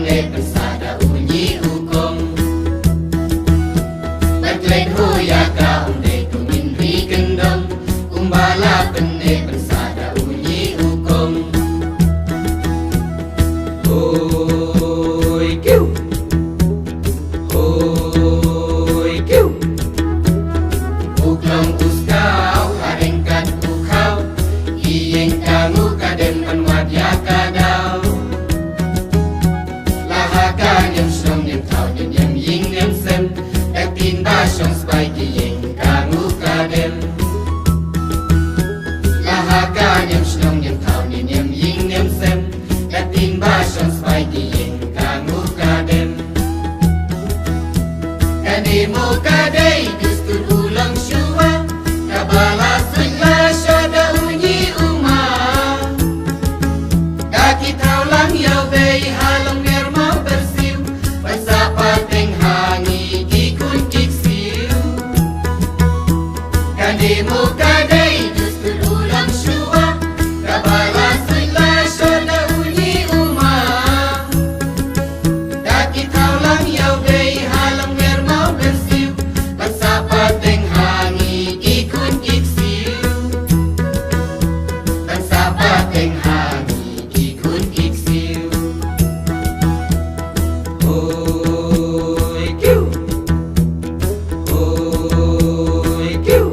le persada unyi hukum Batlet hoya ka unde kumin ri kendong Umbala pende persada unyi hukum Hoi kiu Hoi kiu Uklong uskau harengkat ukau Iyeng kangu kadem panwad ya kadau Lahakan yang song yang tau yang ying yang sem Dak tin ba song spai iyeng kangu kadem Lahakan yang song yang tau yang ying yang sem Dak tin ba song spai iyeng kangu kadem Kademo kadai dustur ulang syua Kabala sila syada unyi umah Daki taulang yau bei halang mer mau bersiu Basa pateng hangi kikun kiksiu Kademo kadai dustur ulang syua Kabala sila syada unyi umah Daki taulang yau bei halang mer mau bersiu Basa pateng hangi kikun kiksiu Basa pateng hangi kikun kiksiu Hoi kiu Hoi kiu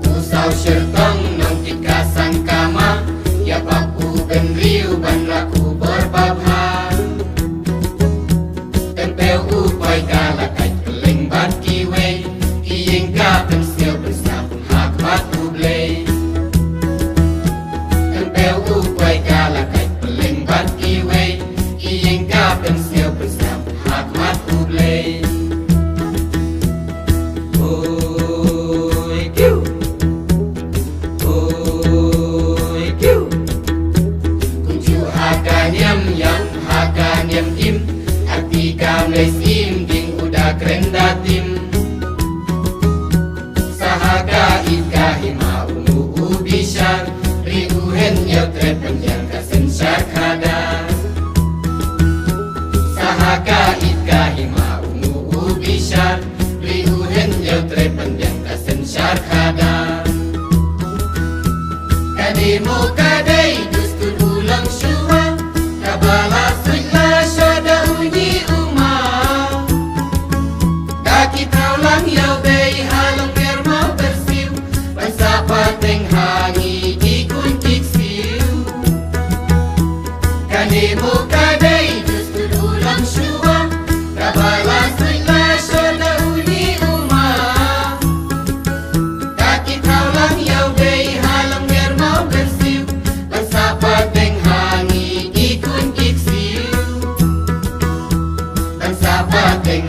Usau syertong nong tikasan kama Ya papu ben riu ban laku berbabha Tempel upai kalakai keling bat kiwe Iyeng ka pensil bersam hak batu blei Tempel upai kalakai keling bat kiwe Iyeng ka pensil bersam hak batu blei Hoi kiu Hoi kiu Kuncu hakanyam yang hakanyam im Arti kamles im ding udah keren datim Sahaka ika hima unu ubishan Riuhen yotret penjang kasen syarkada Sahaka ika hima unu ubishan Riuhen yotret penjang kasen syarkada Kademo kadai dustur ulang syua Kabala sila syada unyi umah Daki taulang yau bei halang mer mau bersiu Basa pateng hangi kikun kiksiu Kademo kadai dustur ulang syua Kabala sila syada unyi umah Daki taulang yau bei halang mer mau bersiu Basa pateng hangi kikun kiksiu Basa pateng